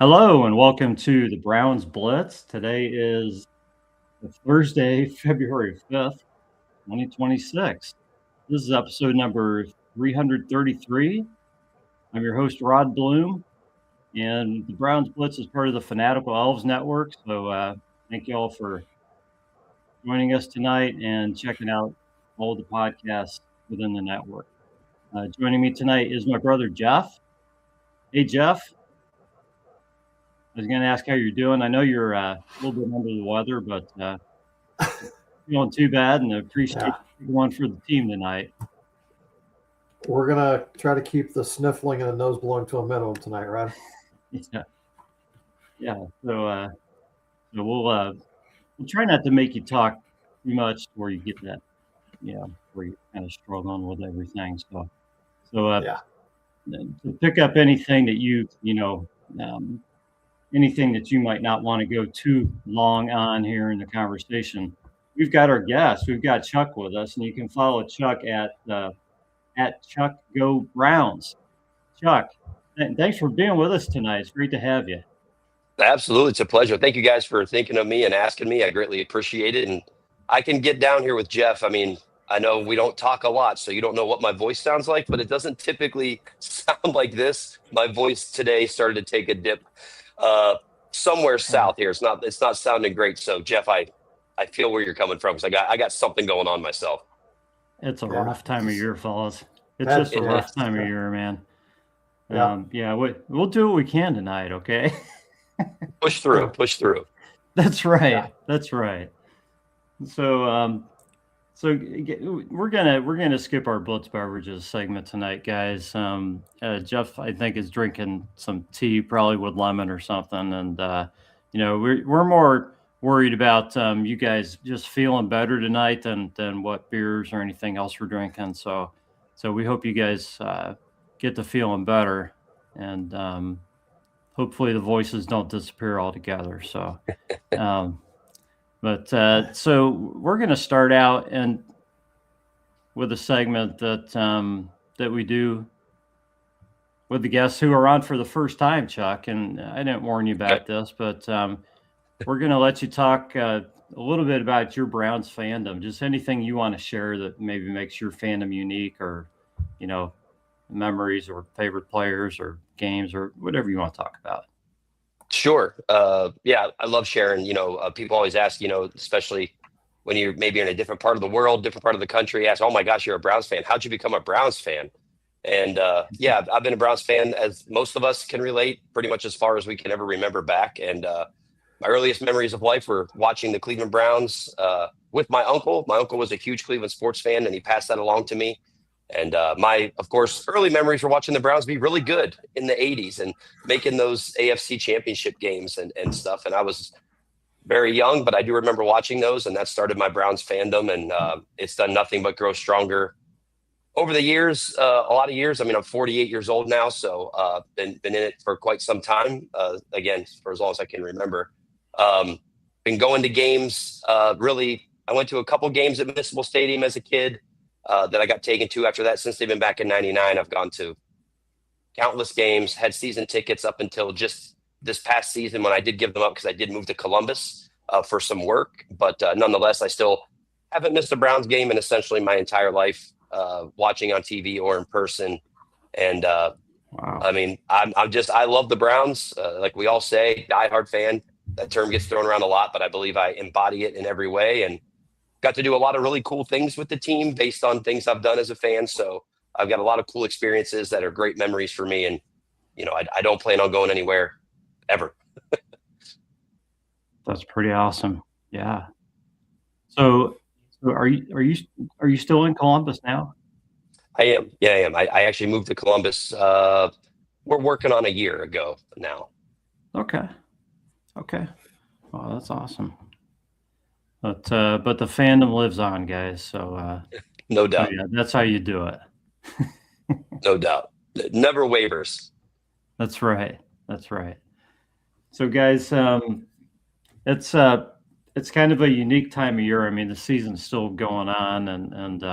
Hello and welcome to the Browns Blitz. Today is Thursday, February 5th, 2026. This is episode number 333. I'm your host, Rod Bloom, and the Browns Blitz is part of the Fanatical Elves Network. So thank you all for joining us tonight and checking out all the podcasts within the network. Joining me tonight is my brother, Jeff. Hey, Jeff. I was going to ask how you're doing. I know you're a little bit under the weather, but feeling too bad, and I appreciate one for the team tonight. We're going to try to keep the sniffling and the nose blowing to a minimum tonight, right? Yeah. So we'll try not to make you talk too much where you get that, where you're kind of struggling with everything. So to pick up anything that anything that you might not want to go too long on here in the conversation, we've got our guest. We've got Chuck with us, and you can follow Chuck at Chuck Go Browns. Chuck, thanks for being with us tonight. It's great to have you. Absolutely. It's a pleasure. Thank you guys for thinking of me and asking me. I greatly appreciate it. And I can get down here with Jeff. I mean, I know we don't talk a lot, so you don't know what my voice sounds like, but it doesn't typically sound like this. My voice today started to take a dip somewhere south here. It's not sounding great. So Jeff, I feel where you're coming from, because I got something going on myself. It's a rough time of year, fellas. It's just a rough time of year, man. We'll do what we can tonight, okay? Push through. That's right. Yeah. That's right. So we're gonna skip our Blitz beverages segment tonight, guys. Jeff, I think, is drinking some tea, probably with lemon or something, and we're more worried about you guys just feeling better tonight than what beers or anything else we're drinking. So we hope you guys get to feeling better, and hopefully the voices don't disappear altogether. So, so we're going to start out with a segment that we do with the guests who are on for the first time, Chuck. And I didn't warn you about this, but we're going to let you talk a little bit about your Browns fandom. Just anything you want to share that maybe makes your fandom unique, or memories or favorite players or games or whatever you want to talk about. Sure. I love sharing. People always ask, especially when you're maybe in a different part of the world, different part of the country, ask, oh my gosh, you're a Browns fan. How'd you become a Browns fan? And I've been a Browns fan, as most of us can relate, pretty much as far as we can ever remember back. And my earliest memories of life were watching the Cleveland Browns with my uncle. My uncle was a huge Cleveland sports fan, and he passed that along to me. And my, of course, early memories were watching the Browns be really good in the 80s and making those AFC championship games and stuff. And I was very young, but I do remember watching those, and that started my Browns fandom. And it's done nothing but grow stronger over the years, a lot of years. I mean, I'm 48 years old now, so been in it for quite some time, again, for as long as I can remember. Been going to games, really. I went to a couple games at Municipal Stadium as a kid. That I got taken to after that. Since they've been back in '99, I've gone to countless games, had season tickets up until just this past season, when I did give them up because I did move to Columbus for some work. But nonetheless, I still haven't missed a Browns game in essentially my entire life, watching on TV or in person. And wow. I mean, I love the Browns. Like we all say, diehard fan. That term gets thrown around a lot, but I believe I embody it in every way. And got to do a lot of really cool things with the team based on things I've done as a fan. So I've got a lot of cool experiences that are great memories for me. And, I don't plan on going anywhere ever. That's pretty awesome. Yeah. So are you still in Columbus now? I am. Yeah, I am. I actually moved to Columbus. We're working on a year ago now. Okay. Well, that's awesome. But the fandom lives on, guys. So no doubt. Yeah, that's how you do it. No doubt. Never wavers. That's right. So, guys, it's kind of a unique time of year. I mean, the season's still going on, and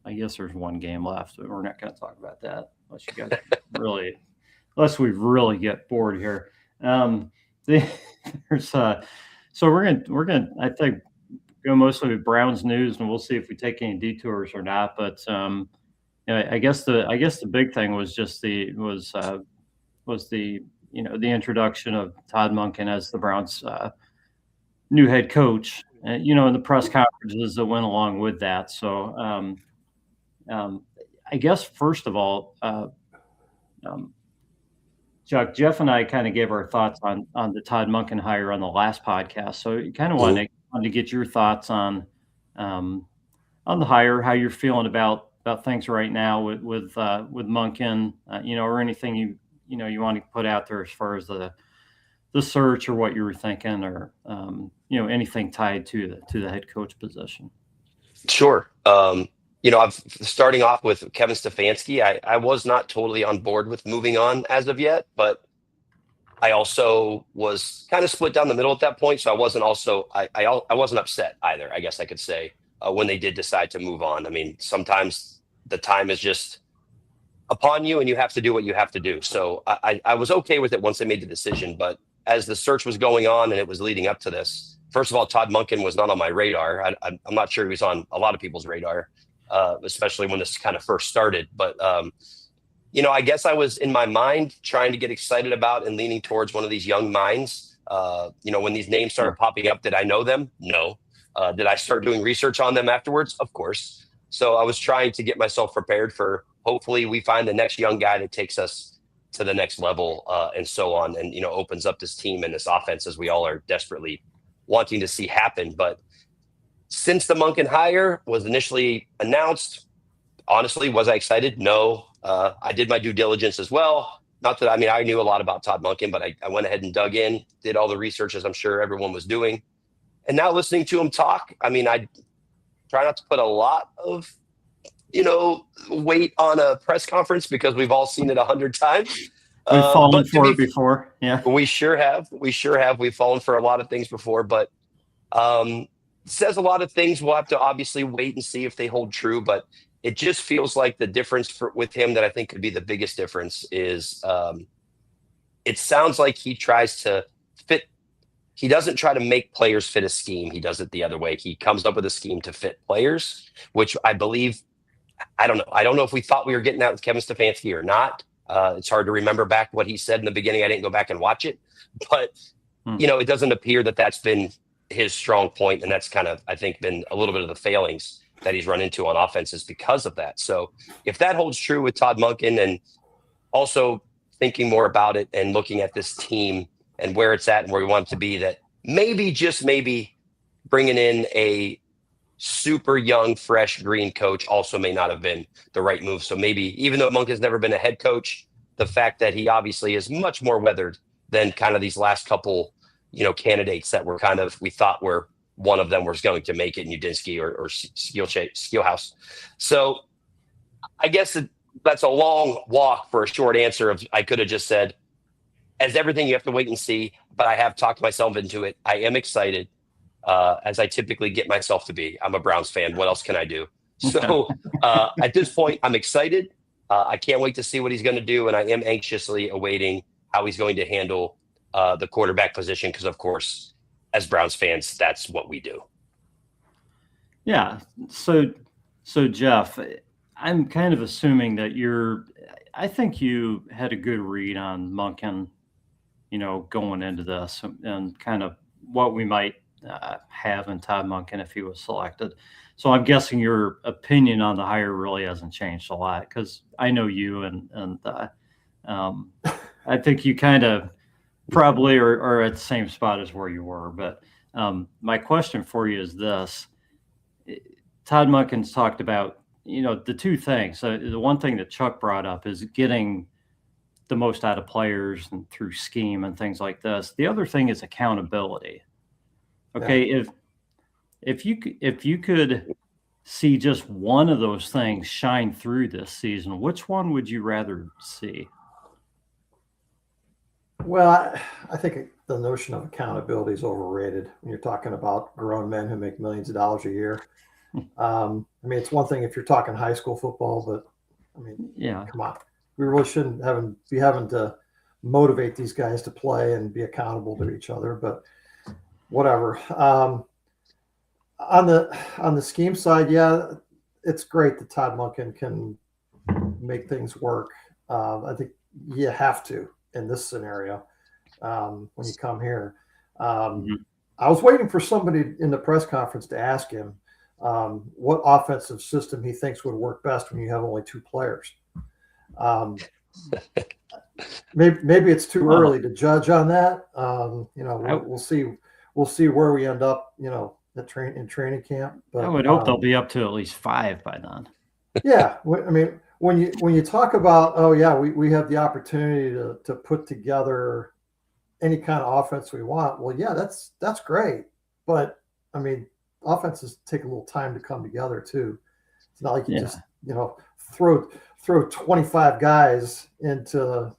I guess there's one game left. But we're not going to talk about that unless we really get bored here. There's so we're gonna I think go mostly with Browns news, and we'll see if we take any detours or not. But I guess the big thing was just the the introduction of Todd Monken as the Browns' new head coach, and in the press conferences that went along with that. So I guess first of all, Chuck, Jeff, and I kind of gave our thoughts on the Todd Monken hire on the last podcast. So you kind of wanted to get your thoughts on the hire, how you're feeling about things right now with Monken, or anything you want to put out there as far as the search or what you were thinking, or anything tied to the head coach position. Sure. I'm starting off with Kevin Stefanski. I was not totally on board with moving on as of yet, but I also was kind of split down the middle at that point. So I wasn't upset either, I guess I could say, when they did decide to move on. I mean, sometimes the time is just upon you and you have to do what you have to do. So I was okay with it once they made the decision. But as the search was going on and it was leading up to this, first of all, Todd Monken was not on my radar. I'm not sure he was on a lot of people's radar, especially when this kind of first started. But, I guess I was in my mind trying to get excited about and leaning towards one of these young minds. When these names started popping up, did I know them? No. Did I start doing research on them afterwards? Of course. So I was trying to get myself prepared for, hopefully we find the next young guy that takes us to the next level, and so on, and, opens up this team and this offense as we all are desperately wanting to see happen. But since the Monken hire was initially announced, honestly, was I excited? No. I did my due diligence as well. Not that, I knew a lot about Todd Monken, but I went ahead and dug in, did all the research as I'm sure everyone was doing. And now listening to him talk, I try not to put a lot of, weight on a press conference because we've all seen it 100 times. We've fallen for it before. Yeah, we sure have. We've fallen for a lot of things before, but says a lot of things. We'll have to obviously wait and see if they hold true. But it just feels like the difference with him that I think could be the biggest difference is it sounds like he tries to fit. He doesn't try to make players fit a scheme. He does it the other way. He comes up with a scheme to fit players, which I believe, I don't know. I don't know if we thought we were getting that with Kevin Stefanski or not. It's hard to remember back what he said in the beginning. I didn't go back and watch it, but it doesn't appear that that's been his strong point. And that's kind of, I think, been a little bit of the failings that he's run into on offenses because of that. So if that holds true with Todd Monken, and also thinking more about it and looking at this team and where it's at and where we want it to be, that maybe, just maybe, bringing in a super young, fresh green coach also may not have been the right move. So maybe, even though Monken's never been a head coach, the fact that he obviously is much more weathered than kind of these last couple, candidates that were kind of, we thought were one of them was going to make it, Udinski or Steelhouse. So I guess that's a long walk for a short answer of, I could have just said, as everything, you have to wait and see, but I have talked myself into it. I am excited, as I typically get myself to be. I'm a Browns fan. What else can I do? So at this point, I'm excited. I can't wait to see what he's going to do, and I am anxiously awaiting how he's going to handle the quarterback position, because, of course, as Browns fans, that's what we do. Yeah. So Jeff, I'm kind of assuming that I think you had a good read on Monken, going into this, and kind of what we might have in Todd Monken if he was selected. So I'm guessing your opinion on the hire really hasn't changed a lot, because I know you, and I think you kind of probably are at the same spot as where you were. But my question for you is this: Todd Monken's talked about, the two things. The one thing that Chuck brought up is getting the most out of players and through scheme and things like this. The other thing is accountability. Okay, yeah. If you could see just one of those things shine through this season, which one would you rather see? Well, I think the notion of accountability is overrated when you're talking about grown men who make millions of dollars a year. It's one thing if you're talking high school football, but yeah, come on, we really shouldn't be having to motivate these guys to play and be accountable to each other. But whatever. On the scheme side, yeah, it's great that Todd Monken can make things work. I think you have to in this scenario when you come here. I was waiting for somebody in the press conference to ask him what offensive system he thinks would work best when you have only two players. Maybe it's too early to judge on that. We'll see. We'll see where we end up. In training camp. But I would hope they'll be up to at least 5 by then. Yeah, I mean, when you talk about, we have the opportunity to put together any kind of offense we want. Well, yeah, that's great, but I mean, offenses take a little time to come together too. It's not like you just throw 25 guys into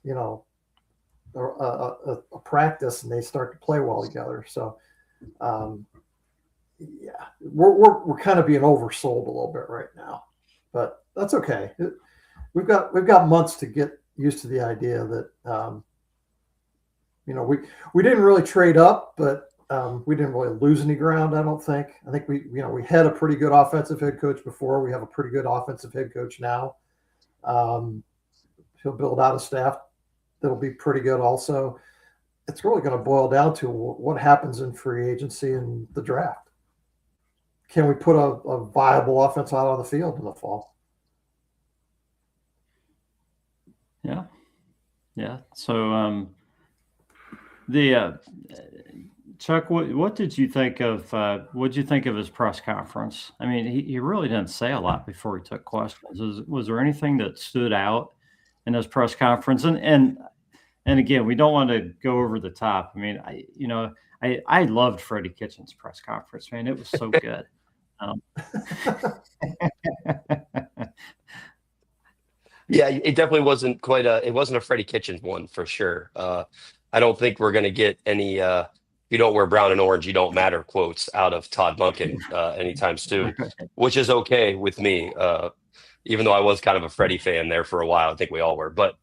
a practice and they start to play well together. So. We're kind of being oversold a little bit right now, but that's okay. We've got months to get used to the idea that we didn't really trade up, but we didn't really lose any ground. I don't think. I think we had a pretty good offensive head coach before. We have a pretty good offensive head coach now. He'll build out a staff that'll be pretty good also. It's really going to boil down to what happens in free agency and the draft. Can we put a viable offense out on the field in the fall? Yeah. So, Chuck, what did you think of? What did you think of his press conference? I mean, he really didn't say a lot before he took questions. Was there anything that stood out in his press conference? And again, we don't want to go over the top. I mean, I loved Freddie Kitchens' press conference, man. It was so good. Yeah, it definitely wasn't it wasn't a Freddie Kitchens one for sure. I don't think we're going to get any you don't wear brown and orange, you don't matter quotes out of Todd Monken anytime soon, which is okay with me. Even though I was kind of a Freddie fan there for a while, I think we all were. But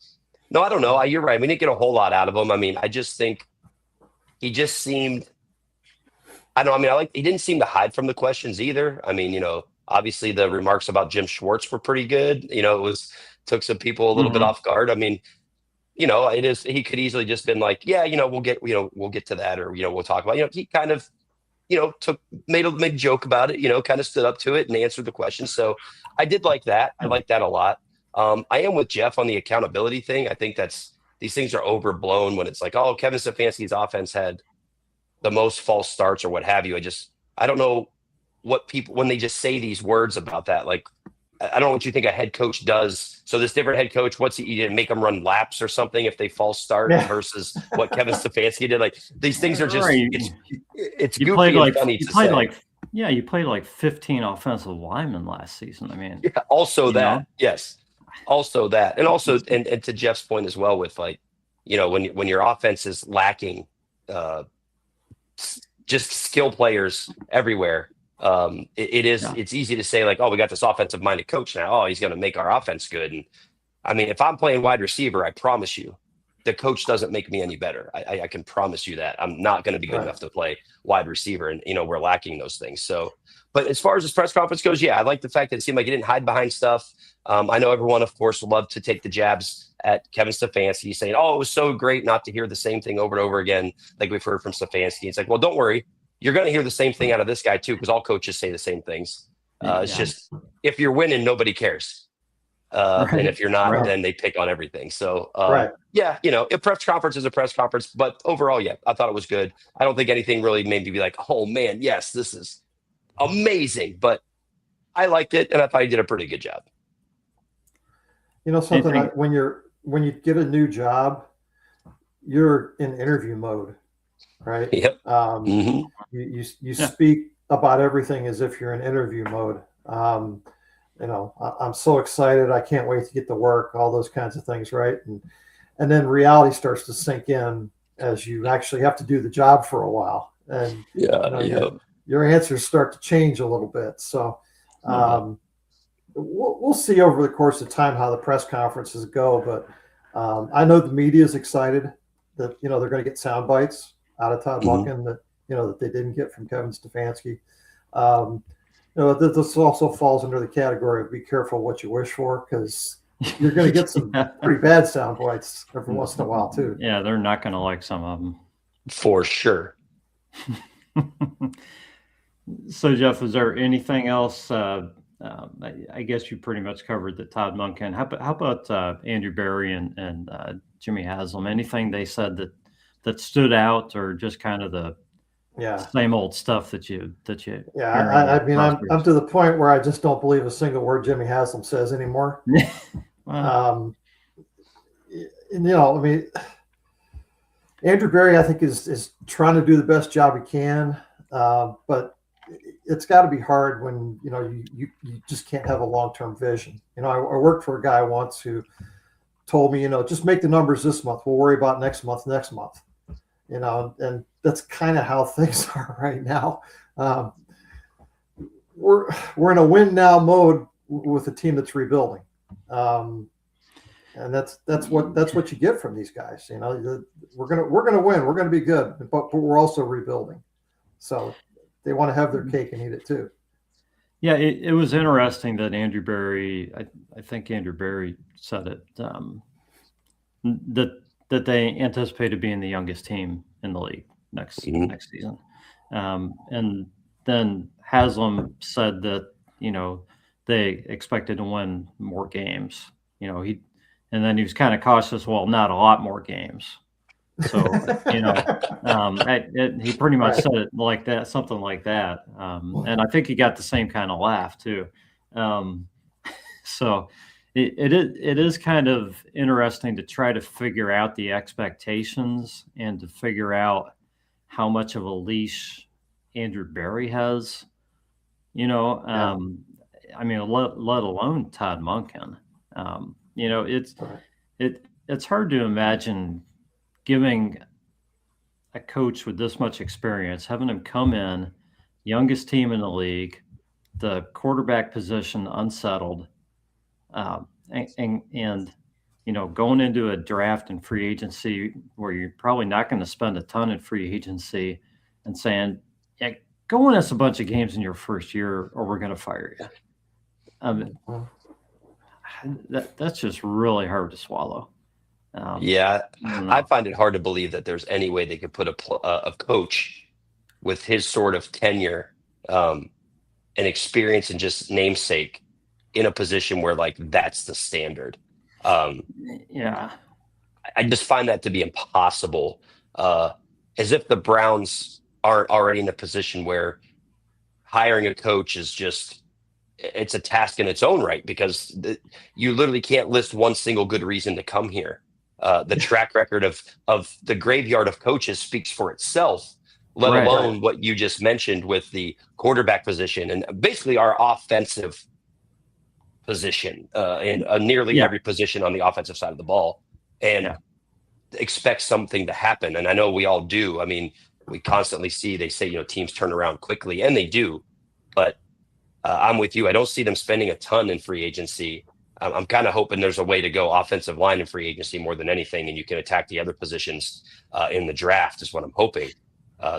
no, I don't know. You're right. We didn't get a whole lot out of him. I mean, I just think he just seemed, I don't know. I mean, he didn't seem to hide from the questions either. I mean, obviously the remarks about Jim Schwartz were pretty good. It took some people a little bit off guard. I mean, he could easily just been like, yeah, we'll get to that, or, we'll talk about, he kind of, made a joke about it, kind of stood up to it and answered the question. So I did like that. I like that a lot. I am with Jeff on the accountability thing. I think these things are overblown when it's like, oh, Kevin Stefanski's offense had the most false starts or what have you. I don't know what people, when they just say these words about that, like, I don't know what you think a head coach does. So this different head coach, you didn't make them run laps or something if they false start versus what Kevin Stefanski did. Like, these things are just, it's you goofy played and funny to say. You played like 15 offensive linemen last season. I mean, yes. Also that, and also, and to Jeff's point as well with when your offense is lacking, just skill players everywhere. It's easy to say like, oh, we got this offensive minded coach now. Oh, he's going to make our offense good. And I mean, if I'm playing wide receiver, I promise you, the coach doesn't make me any better. I can promise you that I'm not going to be good enough to play wide receiver, and we're lacking those things. So, but as far as this press conference goes, I like the fact that it seemed like he didn't hide behind stuff. I know everyone, of course, would love to take the jabs at Kevin Stefanski, saying, "Oh, it was so great not to hear the same thing over and over again, like we've heard from Stefanski." It's like, well, don't worry, you're going to hear the same thing out of this guy too, because all coaches say the same things. It's just, if you're winning, nobody cares. And if you're not, then they pick on everything. So, a press conference is a press conference, but overall, I thought it was good. I don't think anything really made me be like, oh man, yes, this is amazing, but I liked it. And I thought he did a pretty good job. Something when you get a new job, you're in interview mode, right? Yep. You speak about everything as if you're in interview mode. I'm so excited. I can't wait to get to work, all those kinds of things. Right. And then reality starts to sink in as you actually have to do the job for a while. And your answers start to change a little bit. So we'll see over the course of time how the press conferences go. But I know the media is excited that they're going to get sound bites out of Todd Mhm. Monken that they didn't get from Kevin Stefanski. This also falls under the category of be careful what you wish for, because you're going to get some Yeah. pretty bad sound bites every once in a while too. Yeah, they're not going to like some of them. For sure. So, Jeff, is there anything else? I guess you pretty much covered the Todd Monken. How about Andrew Berry and Jimmy Haslam? Anything they said that stood out, or just kind of the same old stuff that you Yeah, hear on the I mean, I'm to the point where I just don't believe a single word Jimmy Haslam says anymore. Well, I mean, Andrew Berry, I think, is trying to do the best job he can, but it's got to be hard when you just can't have a long-term vision. I worked for a guy once who told me, just make the numbers this month. We'll worry about next month. And that's kind of how things are right now. We're in a win now mode with a team that's rebuilding. And that's what you get from these guys. We're gonna win. We're gonna be good, but we're also rebuilding. So they want to have their cake and eat it too. Yeah, it was interesting that Andrew Berry. I think Andrew Berry said it that they anticipated being the youngest team in the league next season, and then Haslam said that they expected to win more games. And then he was kind of cautious. Well, not a lot more games. So he pretty much said it like that, something like that. And I think he got the same kind of laugh too. So it is kind of interesting to try to figure out the expectations and to figure out how much of a leash Andrew Berry has. I mean, let alone Todd Monken. It's hard to imagine giving a coach with this much experience, having him come in, youngest team in the league, the quarterback position unsettled, and going into a draft and free agency where you're probably not going to spend a ton in free agency, and saying, yeah, go win us a bunch of games in your first year or we're going to fire you. That's just really hard to swallow. I find it hard to believe that there's any way they could put a coach with his sort of tenure and experience and just namesake in a position where that's the standard. I just find that to be impossible. As if the Browns aren't already in a position where hiring a coach is it's a task in its own right, because you literally can't list one single good reason to come here. The track record of the graveyard of coaches speaks for itself, let alone what you just mentioned with the quarterback position and basically our offensive position in nearly every position on the offensive side of the ball, and expect something to happen. And I know we all do. I mean, we constantly see, they say, teams turn around quickly, and they do, but I'm with you. I don't see them spending a ton in free agency. I'm kind of hoping there's a way to go offensive line in free agency more than anything, and you can attack the other positions in the draft is what I'm hoping.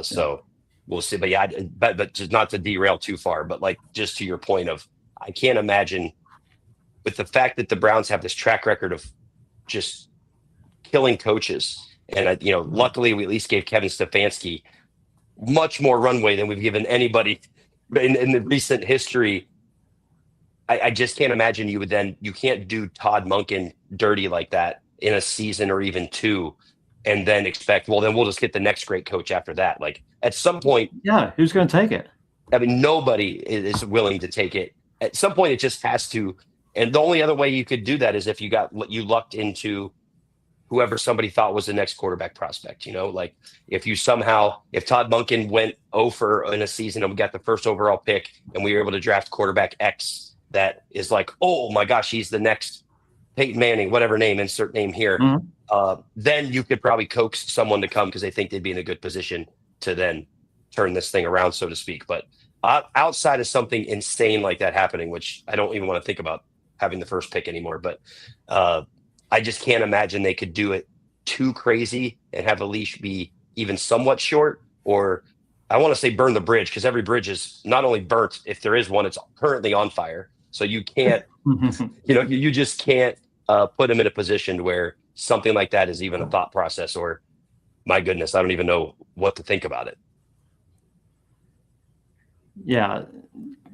So we'll see. But but just not to derail too far, but just to your point of, I can't imagine, with the fact that the Browns have this track record of just killing coaches, and luckily we at least gave Kevin Stefanski much more runway than we've given anybody in the recent history. I just can't imagine you can't do Todd Monken dirty like that in a season or even two, and then expect, well, then we'll just get the next great coach after that. At some point, who's going to take it? I mean, nobody is willing to take it. At some point, it just has to. And the only other way you could do that is if you lucked into whoever somebody thought was the next quarterback prospect. If Todd Monken went 0 in a season and we got the first overall pick and we were able to draft quarterback X that is oh my gosh, he's the next Peyton Manning, whatever name, insert name here. Then you could probably coax someone to come because they think they'd be in a good position to then turn this thing around, so to speak. But outside of something insane like that happening, which I don't even want to think about having the first pick anymore, but I just can't imagine they could do it too crazy and have the leash be even somewhat short, or I want to say burn the bridge, because every bridge is not only burnt, if there is one, it's currently on fire. So you can't, you just can't put them in a position where something like that is even a thought process, or my goodness, I don't even know what to think about it. Yeah.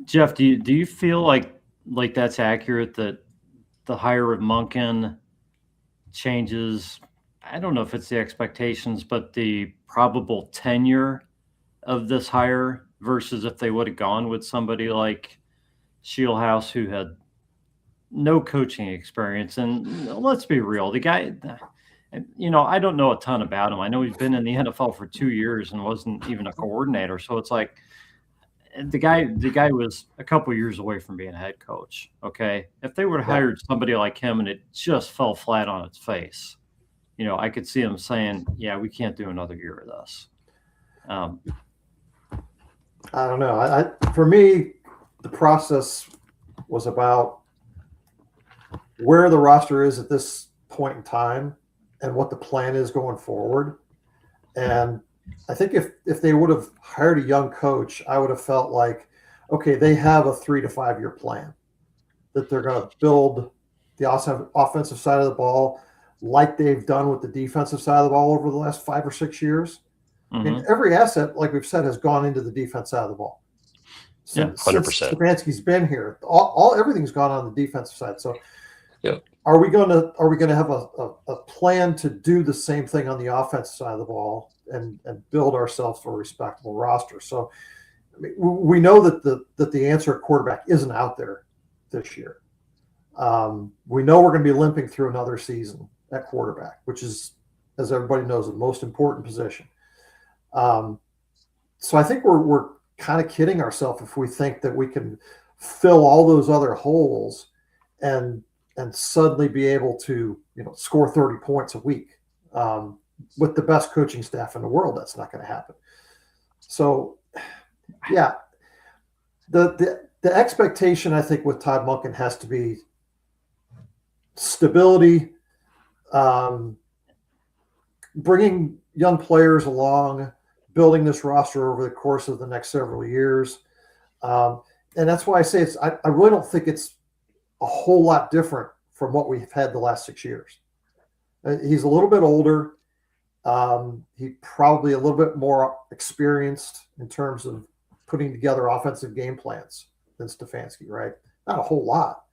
Jeff, do you feel like that's accurate, that the hire of Monken changes, I don't know if it's the expectations, but the probable tenure of this hire versus if they would have gone with somebody like Shieldhouse, who had no coaching experience? And let's be real, the guy, I don't know a ton about him. I know he's been in the NFL for 2 years and wasn't even a coordinator. So it's like the guy was a couple years away from being a head coach. Okay. If they would have hired somebody like him and it just fell flat on its face, I could see them saying, yeah, we can't do another year of this. I don't know. For me, the process was about where the roster is at this point in time and what the plan is going forward. And I think if they would have hired a young coach, I would have felt like, okay, they have a 3 to 5 year plan that they're going to build the offensive side of the ball like they've done with the defensive side of the ball over the last 5 or 6 years. Mm-hmm. I mean, every asset, like we've said, has gone into the defense side of the ball. Since 100%. Stefanski's been here, everything's gone on the defensive side. So, yep. Are we going to have a plan to do the same thing on the offensive side of the ball and build ourselves for a respectable roster? So, I mean, we know that the answer at quarterback isn't out there this year. We know we're going to be limping through another season at quarterback, which is, as everybody knows, the most important position. So I think we're kind of kidding ourselves if we think that we can fill all those other holes and suddenly be able to, score 30 points a week with the best coaching staff in the world. That's not going to happen. So, yeah, the expectation, I think, with Todd Monken has to be stability, bringing young players along, building this roster over the course of the next several years. And that's why I say I really don't think it's a whole lot different from what we've had the last 6 years. He's a little bit older. He probably a little bit more experienced in terms of putting together offensive game plans than Stefanski, right? Not a whole lot.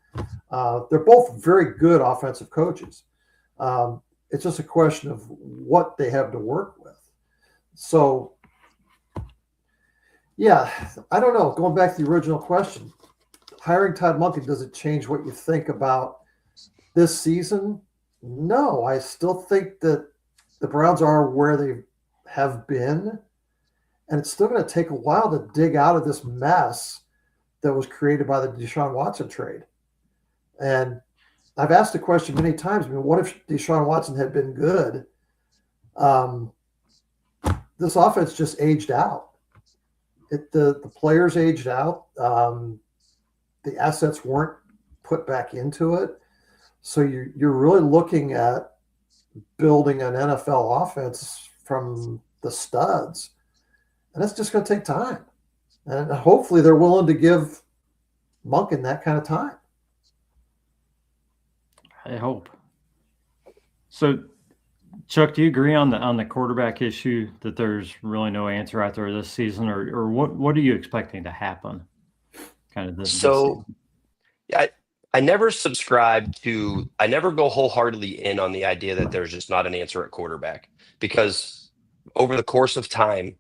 They're both very good offensive coaches. It's just a question of what they have to work with. So, yeah, I don't know. Going back to the original question, hiring Todd Monken, does it change what you think about this season? No, I still think that the Browns are where they have been, and it's still going to take a while to dig out of this mess that was created by the Deshaun Watson trade. And I've asked the question many times, what if Deshaun Watson had been good? This offense just aged out. The players aged out. The assets weren't put back into it. So you're really looking at building an NFL offense from the studs. And that's just going to take time. And hopefully they're willing to give Monken that kind of time. I hope. So, Chuck, do you agree on the quarterback issue, that there's really no answer out there this season, or what are you expecting to happen? Kind of this season? I never I never go wholeheartedly in on the idea that there's just not an answer at quarterback, because over the course of time,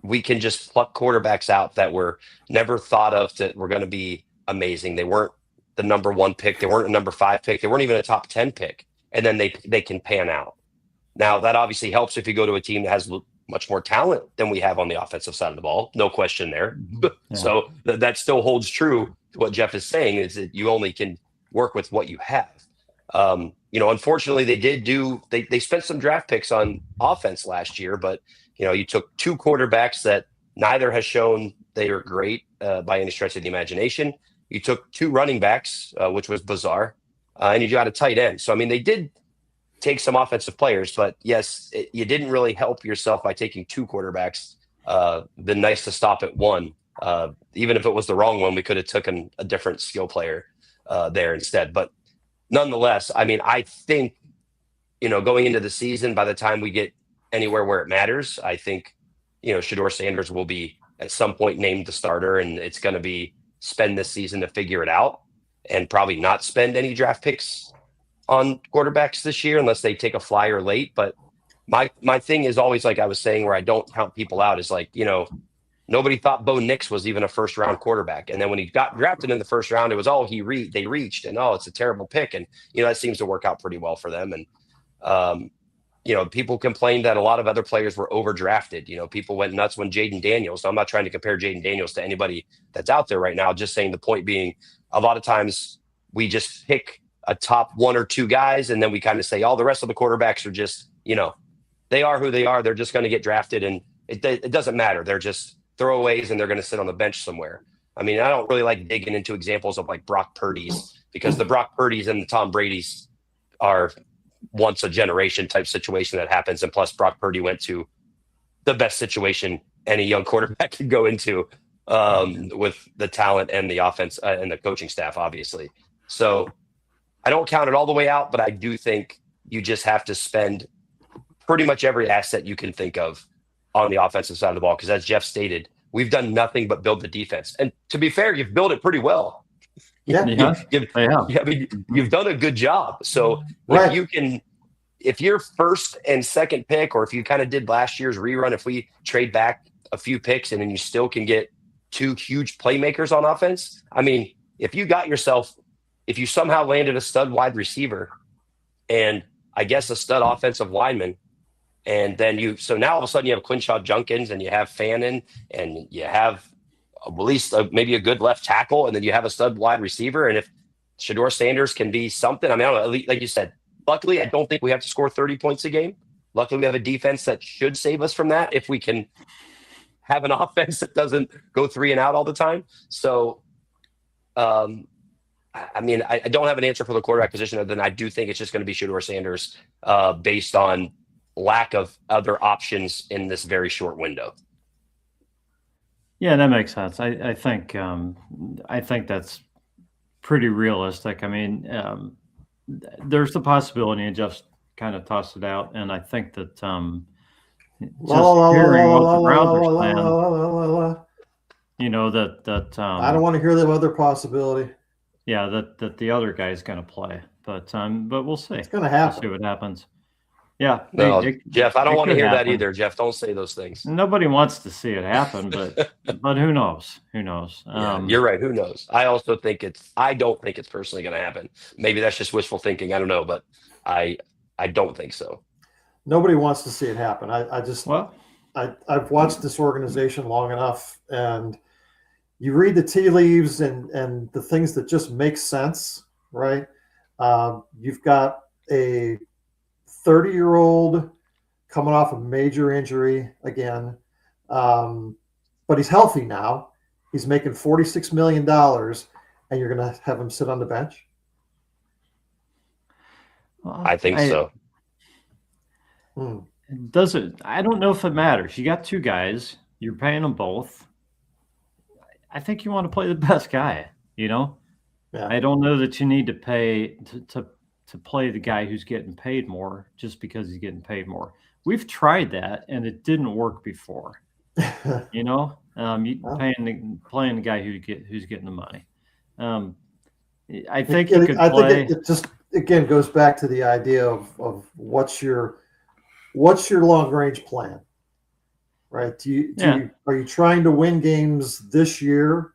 we can just pluck quarterbacks out that were never thought of that were going to be amazing. They weren't the number 1 pick. They weren't a number 5 pick. They weren't even a top 10 pick. And then they can pan out. Now, that obviously helps if you go to a team that has much more talent than we have on the offensive side of the ball. No question there. Yeah. So that still holds true to what Jeff is saying, is that you only can work with what you have. Unfortunately, they spent some draft picks on offense last year, but, you took 2 quarterbacks that neither has shown they are great by any stretch of the imagination. You took 2 running backs, which was bizarre, and you got a tight end. So, I mean, they did take some offensive players. But yes, you didn't really help yourself by taking 2 quarterbacks. Been nice to stop at 1. Even if it was the wrong one, we could have taken a different skill player there instead. But nonetheless, I mean, I think, going into the season, by the time we get anywhere where it matters, I think, Shedeur Sanders will be at some point named the starter, and it's going to be spend this season to figure it out and probably not spend any draft picks on quarterbacks this year unless they take a flyer late. But my thing is always, like I was saying, where I don't count people out, is like, nobody thought Bo Nix was even a first round quarterback. And then when he got drafted in the first round, it was, they reached, and it's a terrible pick. And, that seems to work out pretty well for them. And, people complained that a lot of other players were overdrafted. People went nuts when Jaden Daniels. So I'm not trying to compare Jaden Daniels to anybody that's out there right now. Just saying, the point being, a lot of times we just pick a top 1 or 2 guys, and then we kind of say, the rest of the quarterbacks are just, they are who they are. They're just going to get drafted, and it doesn't matter. They're just throwaways, and they're going to sit on the bench somewhere. I mean, I don't really like digging into examples of like Brock Purdy's, because the Brock Purdy's and the Tom Brady's are once a generation type situation that happens. And plus, Brock Purdy went to the best situation any young quarterback could go into, with the talent and the offense and the coaching staff, obviously. So I don't count it all the way out, but I do think you just have to spend pretty much every asset you can think of on the offensive side of the ball. Because as Jeff stated, we've done nothing but build the defense. And to be fair, you've built it pretty well. Yeah. You've done a good job. So right. if you're first and second pick, or if you kind of did last year's rerun, if we trade back a few picks and then you still can get 2 huge playmakers on offense. I mean, if you somehow landed a stud wide receiver and I guess a stud offensive lineman, and then so now all of a sudden you have Quinshaw Junkins, and you have Fannin, and you have at least maybe a good left tackle, and then you have a stud wide receiver. And if Shedeur Sanders can be something, I mean, I don't know, like you said, luckily, I don't think we have to score 30 points a game. Luckily, we have a defense that should save us from that if we can have an offense that doesn't go 3 and out all the time. So, I mean, I don't have an answer for the quarterback position, other than I do think it's just going to be Shedeur Sanders based on lack of other options in this very short window. Yeah, that makes sense. I think that's pretty realistic. I mean, there's the possibility, and Jeff's kind of tossed it out, and I think that just hearing what the Browns are saying, that I don't want to hear the other possibility. Yeah, that the other guy's going to play, but we'll see. It's going to happen. We'll see what happens. Yeah. No, Jeff, I don't want to hear that either. Jeff, don't say those things. Nobody wants to see it happen, but who knows? Who knows? You're right. Who knows? I also think I don't think it's personally going to happen. Maybe that's just wishful thinking. I don't know, but I don't think so. Nobody wants to see it happen. I've watched this organization long enough, and you read the tea leaves and the things that just make sense, right? You've got a 30-year-old coming off a major injury again, but he's healthy now. He's making $46 million, and you're going to have him sit on the bench? Well, I think so. Does it? I don't know if it matters. You got 2 guys. You're paying them both. I think you want to play the best guy, Yeah. I don't know that you need to pay to play the guy who's getting paid more just because he's getting paid more. We've tried that, and it didn't work before. Playing the guy who's getting the money. I think it just again goes back to the idea of what's your long range plan, right? Are you trying to win games this year?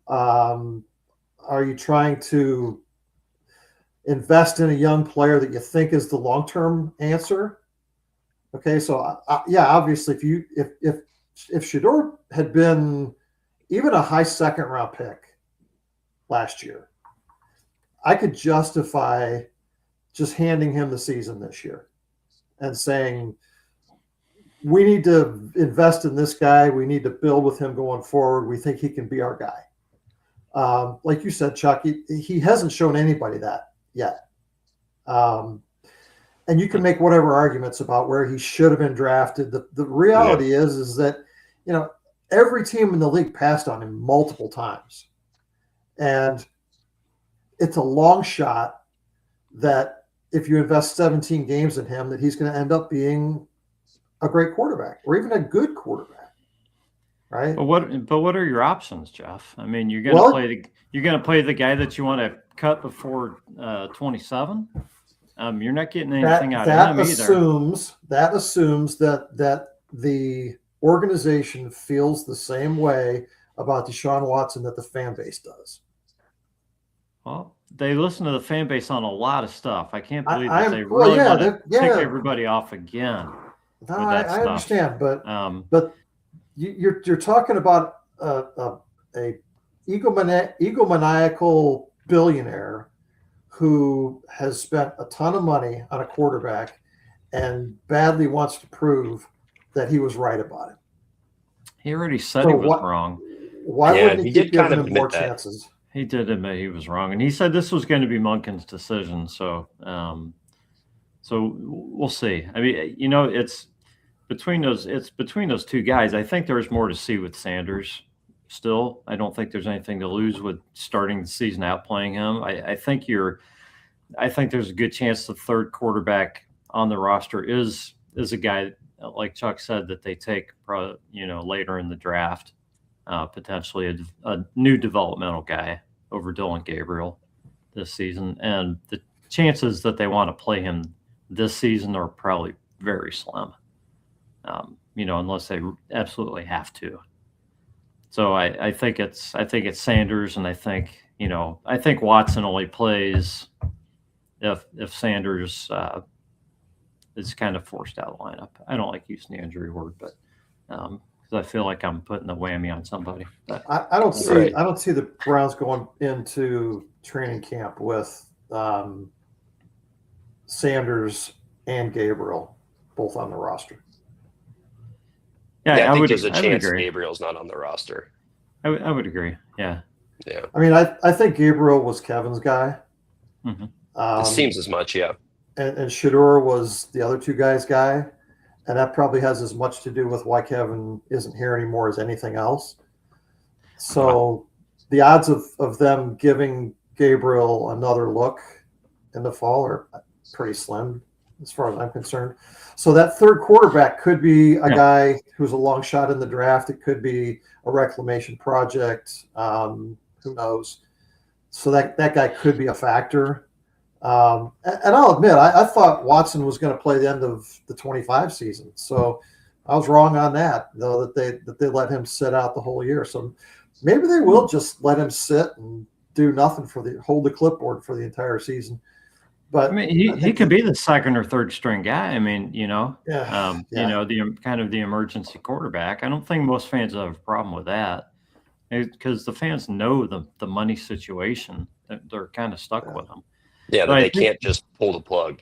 Are you trying to invest in a young player that you think is the long-term answer? Okay, so obviously, if Shedeur had been even a high second-round pick last year, I could justify just handing him the season this year and saying, we need to invest in this guy. We need to build with him going forward. We think he can be our guy. Like you said, Chuck, he hasn't shown anybody that yet. and you can make whatever arguments about where he should have been drafted. The reality is that, every team in the league passed on him multiple times. And it's a long shot that if you invest 17 games in him, that he's going to end up being a great quarterback or even a good quarterback, right? But what are your options, Jeff? I mean, you're going to play the guy that you want to cut before 27. You're not getting anything out of him either. That assumes that the organization feels the same way about Deshaun Watson that the fan base does. Well, they listen to the fan base on a lot of stuff. I can't believe that they really want to kick everybody off again. No, I understand, but you're talking about a egomaniacal billionaire who has spent a ton of money on a quarterback and badly wants to prove that he was right about it. He already said he was wrong. Why wouldn't he keep giving him more chances? He did admit he was wrong, and he said this was going to be Monken's decision. So, so we'll see. I mean, it's between those two guys. I think there's more to see with Sanders. Still, I don't think there's anything to lose with starting the season out playing him. I think there's a good chance the third quarterback on the roster is a guy, like Chuck said, that they take later in the draft. Potentially a new developmental guy over Dylan Gabriel this season. And the chances that they want to play him this season are probably very slim, unless they absolutely have to. So I think it's Sanders, and I think Watson only plays if Sanders is kind of forced out of the lineup. I don't like using the injury word, but I feel like I'm putting the whammy on somebody. But I don't see the Browns going into training camp with Sanders and Gabriel both on the roster. Yeah, I think there's a chance Gabriel's not on the roster. I would agree. Yeah. Yeah. I mean, I think Gabriel was Kevin's guy. Mm-hmm. It seems as much, yeah. And Shedeur was the other two guys' guy. And that probably has as much to do with why Kevin isn't here anymore as anything else. So the odds of them giving Gabriel another look in the fall are pretty slim as far as I'm concerned. So that third quarterback could be a guy who's a long shot in the draft. It could be a reclamation project. Who knows? So that guy could be a factor. And I'll admit, I thought Watson was going to play the end of the 25 season. So I was wrong on that, though, that they let him sit out the whole year. So maybe they will just let him sit and do nothing hold the clipboard for the entire season. But I mean, he could be the second or third string guy. I mean, the kind of the emergency quarterback. I don't think most fans have a problem with that because the fans know the money situation. They're kind of stuck with them. Yeah, they can't just pull the plug.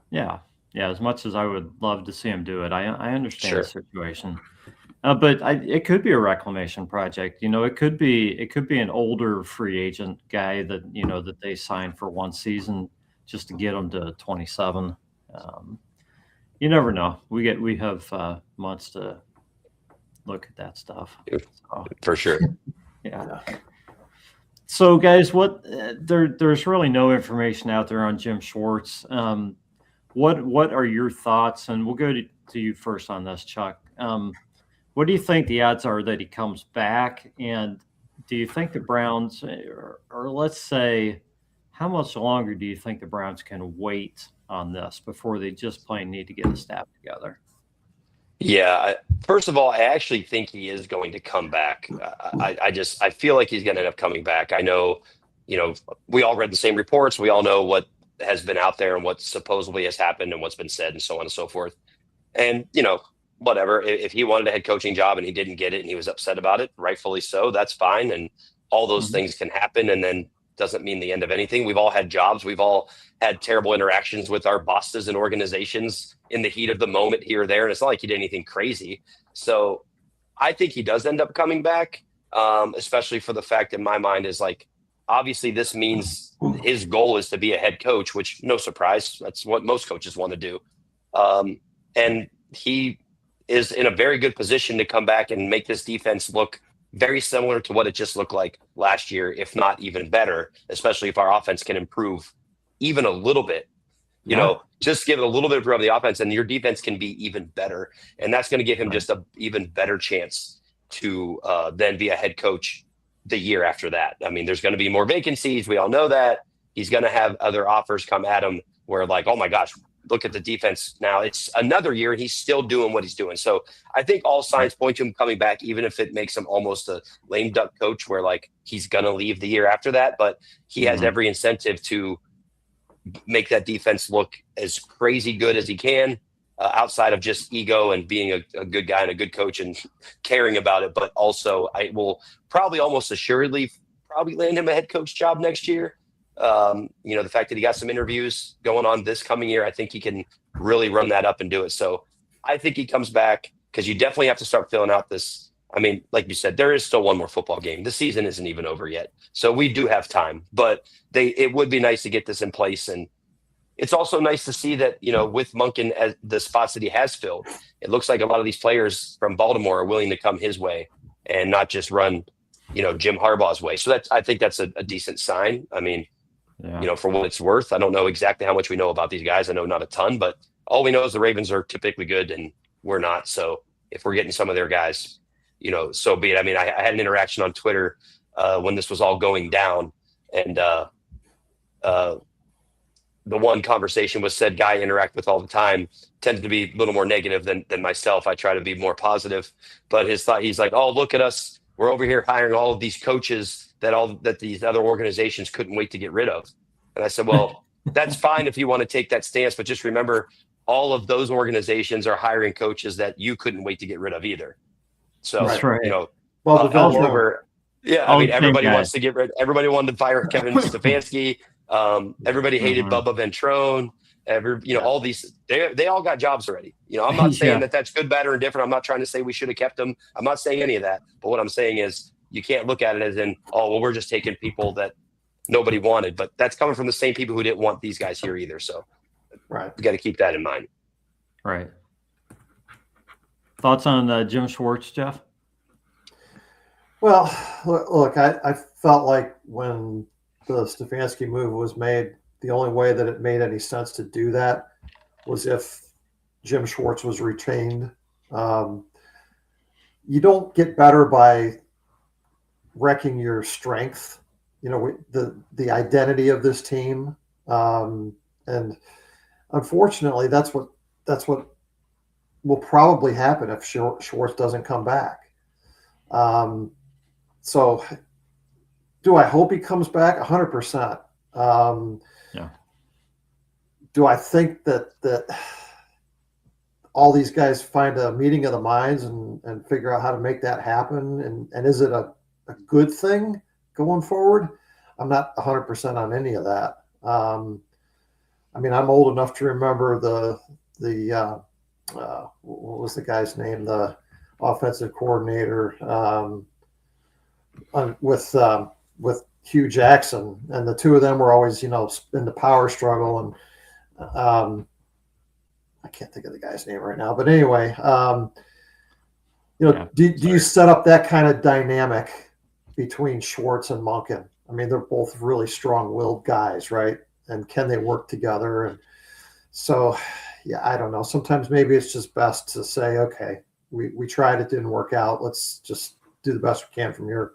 Yeah. As much as I would love to see him do it, I understand the situation. But it could be a reclamation project. It could be an older free agent guy that that they signed for one season just to get him to 27. You never know. We have months to look at that stuff. So. For sure. Yeah. So, guys, there's really no information out there on Jim Schwartz. What are your thoughts? And we'll go to you first on this, Chuck. What do you think the odds are that he comes back? And do you think the Browns, or let's say, how much longer do you think the Browns can wait on this before they just plain need to get the staff together? Yeah. First of all, I actually think he is going to come back. I feel like he's going to end up coming back. I know, we all read the same reports. We all know what has been out there and what supposedly has happened and what's been said and so on and so forth. And, whatever, if he wanted a head coaching job and he didn't get it and he was upset about it, rightfully so, that's fine. And all those things can happen. And then doesn't mean the end of anything. We've all had jobs. We've all had terrible interactions with our bosses and organizations in the heat of the moment here or there. And it's not like he did anything crazy. So I think he does end up coming back, especially for the fact in my mind is like, obviously this means his goal is to be a head coach, which no surprise, that's what most coaches want to do. And he is in a very good position to come back and make this defense look very similar to what it just looked like last year, if not even better, especially if our offense can improve even a little bit. Just give it a little bit of the offense, and your defense can be even better. And that's going to give him just an even better chance to then be a head coach the year after that. I mean, there's going to be more vacancies. We all know that. He's going to have other offers come at him where, like, oh my gosh, look at the defense now. It's another year and he's still doing what he's doing. So I think all signs point to him coming back, even if it makes him almost a lame duck coach where, like, he's going to leave the year after that. But he has every incentive to make that defense look as crazy good as he can, outside of just ego and being a good guy and a good coach and caring about it. But also, I will probably almost assuredly land him a head coach job next year. The fact that he got some interviews going on this coming year, I think he can really run that up and do it. So I think he comes back, because you definitely have to start filling out this. I mean, like you said, there is still one more football game. The season isn't even over yet. So we do have time, but it would be nice to get this in place. And it's also nice to see that, with Monken, as the spots that he has filled, it looks like a lot of these players from Baltimore are willing to come his way and not just run, Jim Harbaugh's way. So I think that's a decent sign. I mean, for what it's worth, I don't know exactly how much we know about these guys. I know not a ton, but all we know is the Ravens are typically good and we're not. So if we're getting some of their guys, so be it. I mean, I had an interaction on Twitter when this was all going down, and the one conversation was said guy I interact with all the time tends to be a little more negative than myself. I try to be more positive, but he's like, oh, look at us. We're over here hiring all of these coaches that these other organizations couldn't wait to get rid of. And I said, well, that's fine if you want to take that stance, but just remember, all of those organizations are hiring coaches that you couldn't wait to get rid of either. So, everybody wants to get rid. Everybody wanted to fire Kevin Stefanski. Everybody hated Bubba Ventrone. All these, they all got jobs already. I'm not saying that that's good, bad, or indifferent. I'm not trying to say we should have kept them. I'm not saying any of that. But what I'm saying is, you can't look at it as in, oh, well, we're just taking people that nobody wanted. But that's coming from the same people who didn't want these guys here either. So, we got to keep that in mind. Right. Thoughts on Jim Schwartz, Jeff? Well, look, I felt like when the Stefanski move was made, the only way that it made any sense to do that was if Jim Schwartz was retained. You don't get better by wrecking your strength, the identity of this team. And unfortunately, that's what will probably happen if Schwartz doesn't come back. So do I hope he comes back? 100%. Do I think that all these guys find a meeting of the minds and figure out how to make that happen? And is it a good thing going forward? I'm not 100% on any of that. I mean, I'm old enough to remember the what was the guy's name? The offensive coordinator with Hugh Jackson, and the two of them were always, in the power struggle. And I can't think of the guy's name right now, but anyway, do you set up that kind of dynamic between Schwartz and Monken? I mean, they're both really strong-willed guys, right? And can they work together? And so, I don't know. Sometimes maybe it's just best to say, okay, we tried, it didn't work out. Let's just do the best we can from here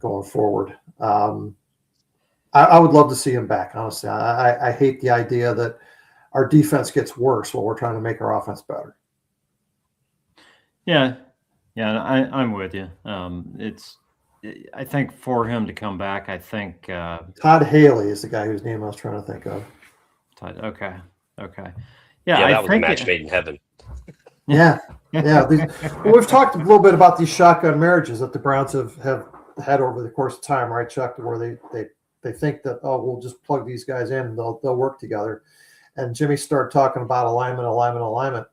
going forward. I would love to see him back, honestly. I hate the idea that our defense gets worse while we're trying to make our offense better. Yeah, I'm with you. I think for him to come back, I think Todd Haley is the guy whose name I was trying to think of. Todd. Okay. Yeah, that was a match made in heaven. Yeah. We've talked a little bit about these shotgun marriages that the Browns have had over the course of time, right, Chuck? Where they think that, oh, we'll just plug these guys in and they'll work together. And Jimmy started talking about alignment,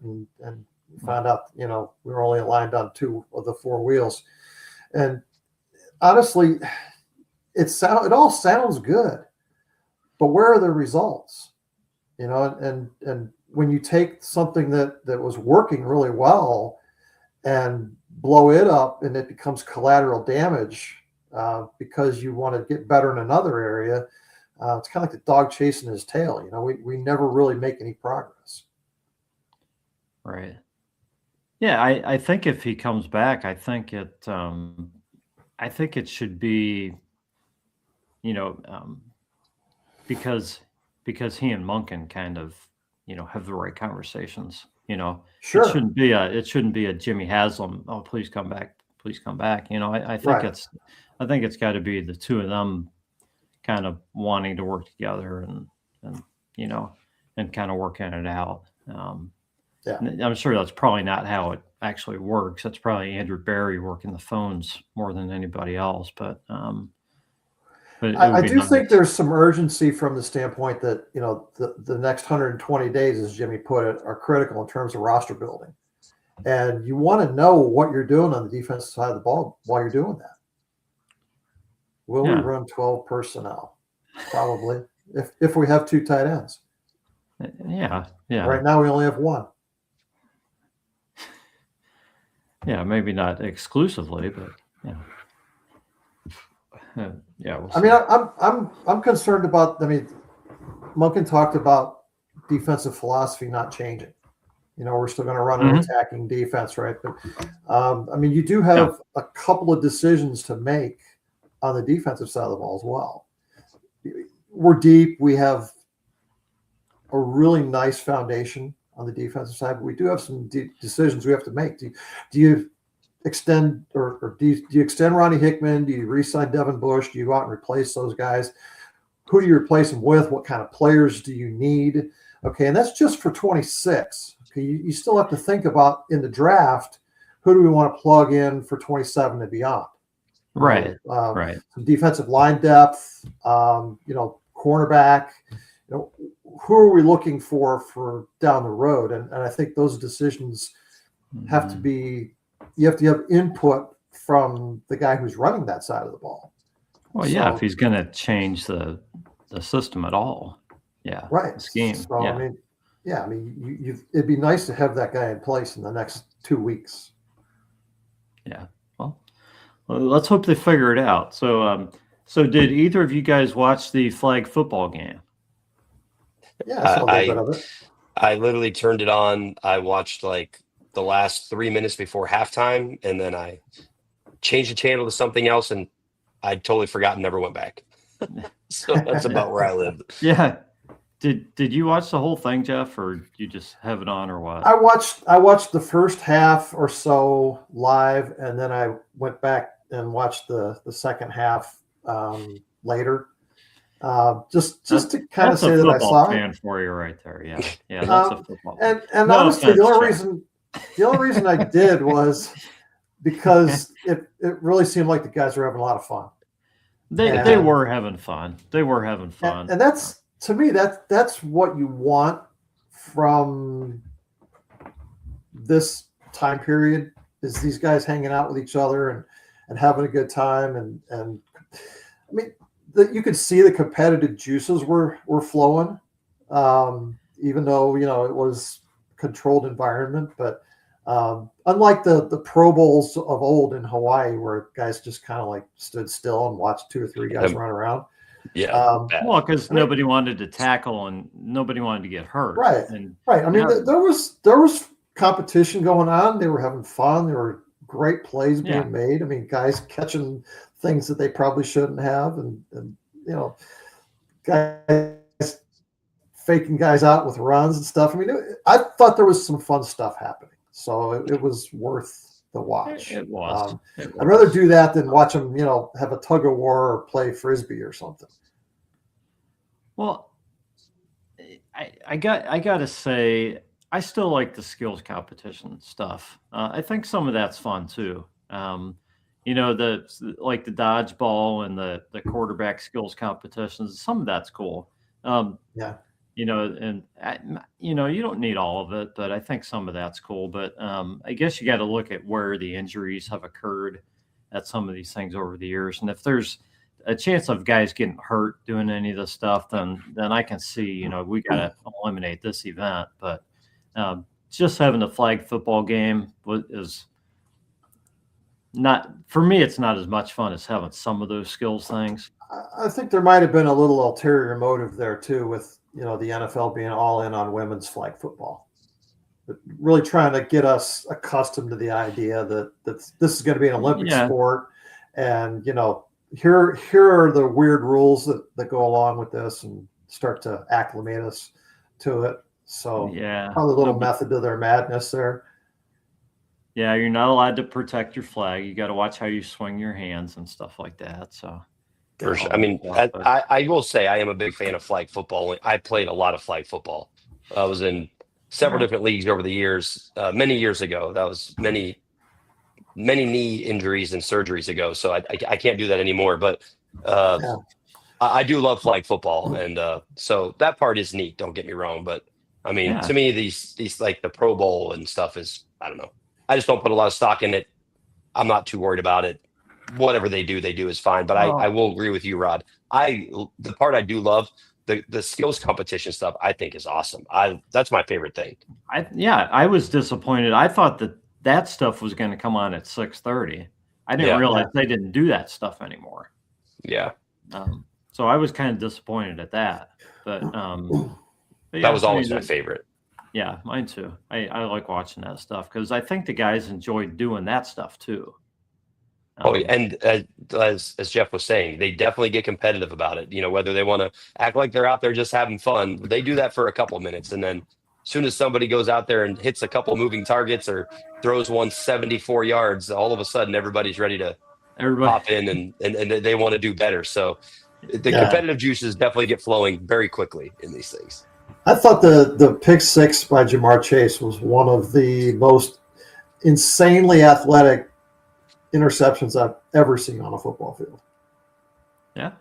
and found out, we were only aligned on 2 of the 4 wheels. And honestly, it all sounds good, but where are the results? And when you take something that was working really well and blow it up, and it becomes collateral damage because you want to get better in another area, it's kind of like the dog chasing his tail. We never really make any progress. Right. Yeah, I think if he comes back, I think it should be, because he and Monken kind of, have the right conversations. Sure. It shouldn't be a Jimmy Haslam. Oh, please come back. Please come back. I think Right. it's got to be the two of them kind of wanting to work together and kind of working it out. Yeah. I'm sure that's probably not how it actually works. That's probably Andrew Barry working the phones more than anybody else. But I do think there's some urgency from the standpoint that the next 120 days, as Jimmy put it, are critical in terms of roster building, and you want to know what you're doing on the defensive side of the ball while you're doing that. Will we run 12 personnel? Probably, if we have 2 tight ends. Yeah. Right now we only have 1. Yeah, maybe not exclusively, but yeah. We'll I mean, I'm concerned about. I mean, Monken talked about defensive philosophy not changing. We're still going to run an attacking defense, right? But I mean, you do have a couple of decisions to make on the defensive side of the ball as well. We're deep. We have a really nice foundation on the defensive side, but we do have some decisions we have to make. Do you extend or do you extend Ronnie Hickman? Do you re-sign Devin Bush? Do you go out and replace those guys? Who do you replace them with? What kind of players do you need? Okay, and that's just for 26. Okay, you still have to think about in the draft, who do we want to plug in for 27 and beyond? Right. Some defensive line depth, cornerback. Who are we looking for down the road? And I think those decisions have to be. You have to have input from the guy who's running that side of the ball. Well, yeah, if he's going to change the system at all, right. The scheme. So, I mean, it'd be nice to have that guy in place in the next 2 weeks. Yeah. Well, let's hope they figure it out. So, did either of you guys watch the flag football game? Yeah, I saw a little bit of it. I literally turned it on. I watched like the last 3 minutes before halftime, and then I changed the channel to something else, and I totally forgot and never went back. So that's about where I lived. Yeah. Did you watch the whole thing, Jeff, or you just have it on, or what? I watched the first half or so live, and then I went back and watched the second half later. Just to kind of say that I saw fan it. For you right there. Yeah, that's a football. And honestly, the only reason I did was because it really seemed like the guys were having a lot of fun. They were having fun. And that's, to me, that's what you want from this time period, is these guys hanging out with each other and having a good time. And I mean, you could see the competitive juices were flowing, even though, it was controlled environment. But unlike the Pro Bowls of old in Hawaii, where guys just kind of like stood still and watched 2 or 3 guys run around. Yeah. Well, because nobody wanted to tackle and nobody wanted to get hurt. Right. Right. I mean, there was competition going on. They were having fun. There were great plays being made. I mean, guys catching things that they probably shouldn't have, and guys faking guys out with runs and stuff. I mean, I thought there was some fun stuff happening, so it was worth the watch. It was. I'd rather do that than watch them, have a tug of war or play frisbee or something. Well, I got to say, I still like the skills competition stuff. I think some of that's fun too. The dodgeball and the quarterback skills competitions. Some of that's cool. You don't need all of it, but I think some of that's cool. But I guess you got to look at where the injuries have occurred at some of these things over the years. And if there's a chance of guys getting hurt doing any of this stuff, then I can see, we got to eliminate this event. But just having the flag football game is not, for me, it's not as much fun as having some of those skills things. I think there might have been a little ulterior motive there too, with the NFL being all in on women's flag football, but really trying to get us accustomed to the idea that this is going to be an Olympic sport, and here are the weird rules that go along with this, and start to acclimate us to it. So probably a little method to their madness there. Yeah, you're not allowed to protect your flag. You got to watch how you swing your hands and stuff like that. So. For sure. I mean, I will say I am a big fan of flag football. I played a lot of flag football. I was in several different leagues over the years, many years ago. That was many knee injuries and surgeries ago. So I can't do that anymore. But I do love flag football. And so that part is neat. Don't get me wrong. But I mean, to me, these like the Pro Bowl and stuff is, I don't know. I just don't put a lot of stock in it. I'm not too worried about it. Whatever they do is fine. But I will agree with you, Rod. The part I do love, the skills competition stuff, I think is awesome. That's my favorite thing. I was disappointed. I thought that stuff was going to come on at 6:30. I didn't realize they didn't do that stuff anymore. Yeah. So I was kind of disappointed at that. But that was always my favorite. Yeah, mine too. I like watching that stuff because I think the guys enjoy doing that stuff too. And as Jeff was saying, they definitely get competitive about it. Whether they want to act like they're out there just having fun, they do that for a couple of minutes. And then as soon as somebody goes out there and hits a couple moving targets or throws 174 yards, all of a sudden everybody's ready to pop in and they want to do better. So the competitive juices definitely get flowing very quickly in these things. I thought the pick six by Jamar Chase was one of the most insanely athletic interceptions I've ever seen on a football field. Yeah.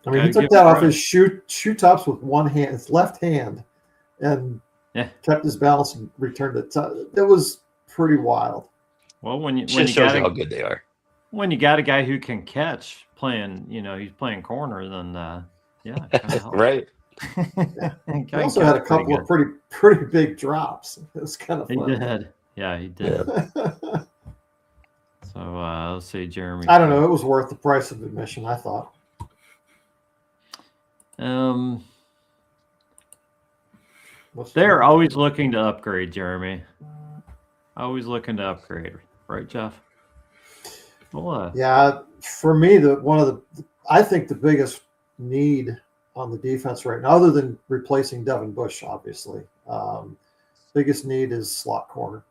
I mean, he took that off his shoe tops with one hand, his left hand, and kept his balance and returned it. It was pretty wild. Well, when you shows how good they are. When you got a guy who can catch playing, he's playing corner, then right. He also had a couple of pretty big drops. It was kind of fun. He did. Yeah, he did. So let's see, Jeremy. I don't know. It was worth the price of admission, I thought. They're always looking to upgrade, Jeremy. Always looking to upgrade, right, Jeff? Well, yeah, for me, I think the biggest need on the defense right now, other than replacing Devin Bush, obviously, biggest need is slot corner.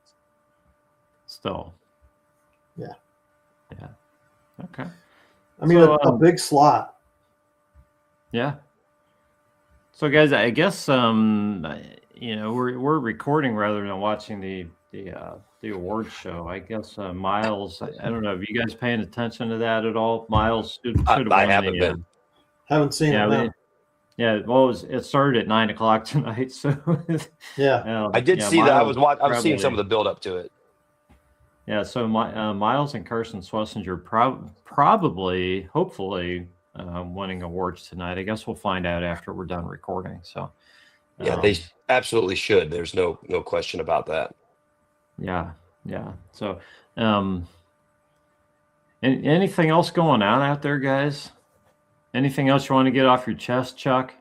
Still. Yeah. Okay. I mean, a big slot. Yeah. So, guys, I guess we're recording rather than watching the awards show. I guess Miles. I don't know. Have you guys paying attention to that at all? Miles should have won. I haven't been. Haven't seen it. Well, it started at 9:00 tonight. So I did see that. I was seeing some of the build up to it. Yeah, so Miles and Carson Schlesinger probably, hopefully, winning awards tonight. I guess we'll find out after we're done recording. So, they absolutely should. There's no question about that. Yeah. So, anything else going on out there, guys? Anything else you want to get off your chest, Chuck?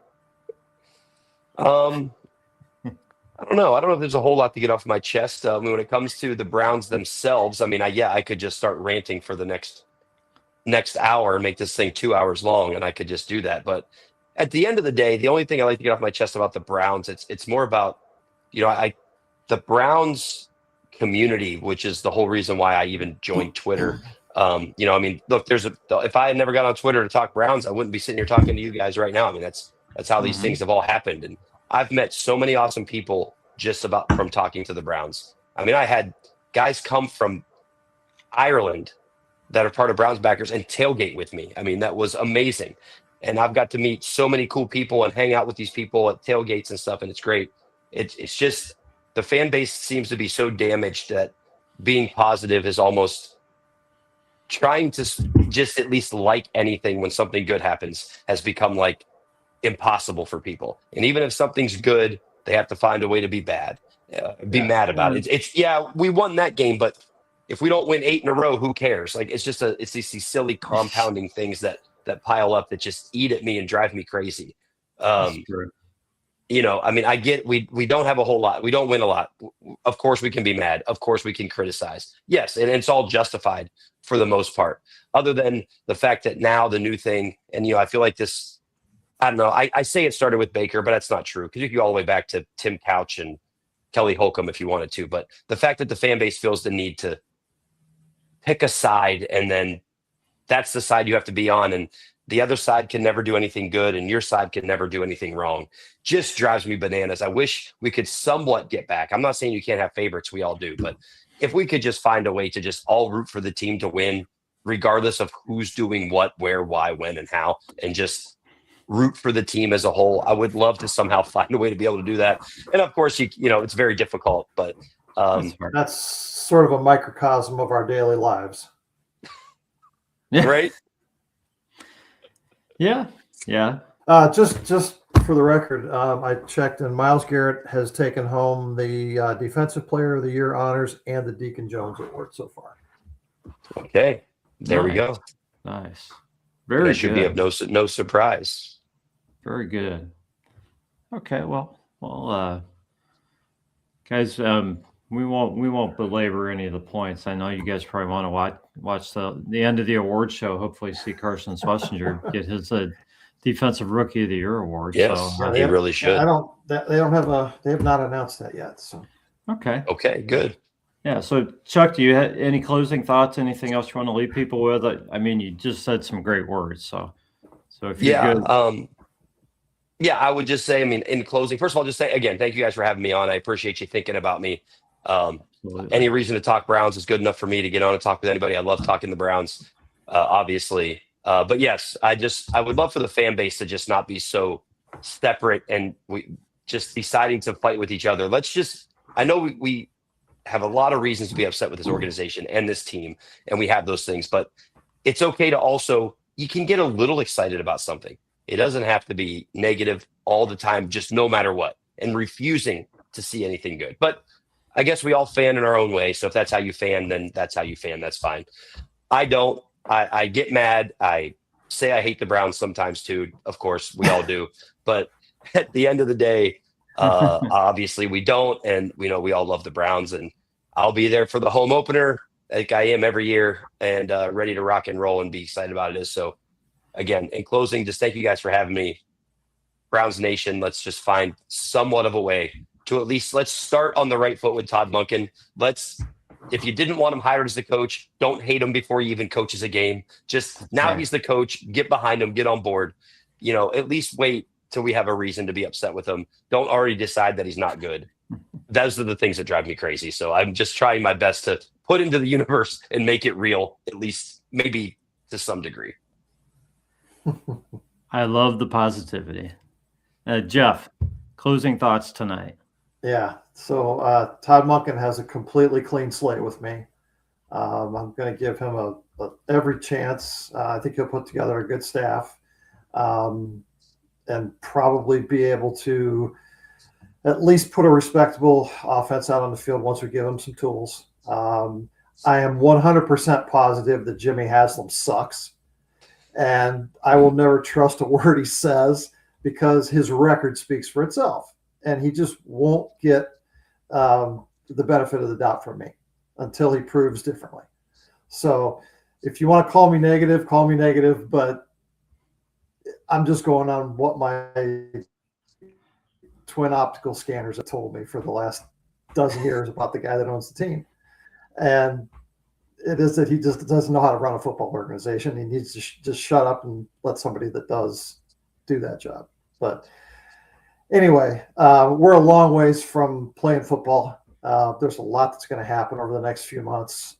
I don't know. I don't know if there's a whole lot to get off my chest. When it comes to the Browns themselves, I mean, I could just start ranting for the next hour and make this thing 2 hours long, and I could just do that. But at the end of the day, the only thing I like to get off my chest about the Browns, it's more about, the Browns community, which is the whole reason why I even joined Twitter. Look, if I had never got on Twitter to talk Browns, I wouldn't be sitting here talking to you guys right now. I mean, that's how these things have all happened. And I've met so many awesome people just from talking to the Browns. I mean, I had guys come from Ireland that are part of Browns backers and tailgate with me. I mean, that was amazing. And I've got to meet so many cool people and hang out with these people at tailgates and stuff. And it's great. It's just the fan base seems to be so damaged that being positive is almost trying to just at least like anything when something good happens has become like impossible for people. And even if something's good, they have to find a way to be bad, be Yeah. mad about it. It's yeah, we won that game, but if we don't win 8 in a row, who cares? Like it's these silly compounding things that pile up that just eat at me and drive me crazy. That's Um, true. I mean, I get we don't have a whole lot. We don't win a lot. Of course, we can be mad. Of course, we can criticize. Yes, and it's all justified for the most part. Other than the fact that now the new thing, and I feel like this. I don't know. I say it started with Baker, but that's not true because you can go all the way back to Tim Couch and Kelly Holcomb if you wanted to. But the fact that the fan base feels the need to pick a side and then that's the side you have to be on, and the other side can never do anything good and your side can never do anything wrong, just drives me bananas. I wish we could somewhat get back. I'm not saying you can't have favorites, we all do, but if we could just find a way to just all root for the team to win, regardless of who's doing what, where, why, when, and how, and just root for the team as a whole, I would love to somehow find a way to be able to do that. And of course, it's very difficult, but that's sort of a microcosm of our daily lives. right? Yeah. Just for the record, I checked, and Myles Garrett has taken home the Defensive Player of the Year honors and the Deacon Jones Award so far. Okay, there we go. Nice. Very that should good. be of no surprise. Very good. Okay, well, guys, we won't belabor any of the points. I know you guys probably want to watch the end of the award show. Hopefully, see Carson Schlesinger get his Defensive Rookie of the Year award. Yes, So, he really should. They have not announced that yet. So okay, good. Yeah. So, Chuck, do you have any closing thoughts? Anything else you want to leave people with? I mean, you just said some great words. So if you're good. Yeah, I would just say, I mean, in closing, first of all, just say again, thank you guys for having me on. I appreciate you thinking about me. Any reason to talk Browns is good enough for me to get on and talk with anybody. I love talking the Browns, obviously. But yes, I would love for the fan base to just not be so separate and we just deciding to fight with each other. I know we have a lot of reasons to be upset with this organization and this team, and we have those things, but it's okay to also, you can get a little excited about something. It doesn't have to be negative all the time, just no matter what, and refusing to see anything good. But I guess we all fan in our own way. So if that's how you fan, then that's how you fan. That's fine. I don't. I get mad. I say I hate the Browns sometimes too. Of course, we all do. But at the end of the day, obviously we don't. And we all love the Browns. And I'll be there for the home opener like I am every year and ready to rock and roll and be excited about it. So again, in closing, just thank you guys for having me. Browns Nation, let's just find somewhat of a way to at least let's start on the right foot with Todd Monken. If you didn't want him hired as the coach, don't hate him before he even coaches a game. Just now he's the coach, get behind him, get on board. At least wait till we have a reason to be upset with him. Don't already decide that he's not good. Those are the things that drive me crazy. So I'm just trying my best to put into the universe and make it real, at least maybe to some degree. I love the positivity. Jeff, closing thoughts tonight. Yeah. So Todd Monken has a completely clean slate with me. I'm going to give him every chance. I think he'll put together a good staff and probably be able to at least put a respectable offense out on the field once we give him some tools. I am 100% positive that Jimmy Haslam sucks. And I will never trust a word he says because his record speaks for itself. And he just won't get the benefit of the doubt from me until he proves differently. So if you want to call me negative, but I'm just going on what my twin optical scanners have told me for the last dozen years about the guy that owns the team. And it is that he just doesn't know how to run a football organization. He needs to just shut up and let somebody that does do that job. But anyway, we're a long ways from playing football. There's a lot that's going to happen over the next few months.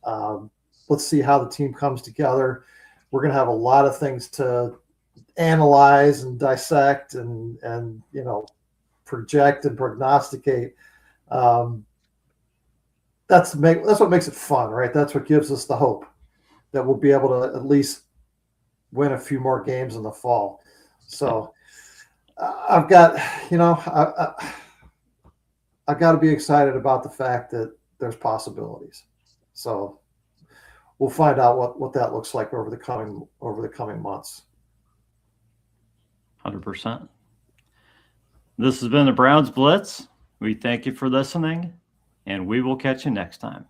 Let's see how the team comes together. We're going to have a lot of things to analyze and dissect and project and prognosticate. That's what makes it fun, right? That's what gives us the hope that we'll be able to at least win a few more games in the fall. So I've got, I've got to be excited about the fact that there's possibilities. So we'll find out what that looks like over the coming months. 100%. This has been the Browns Blitz. We thank you for listening, and we will catch you next time.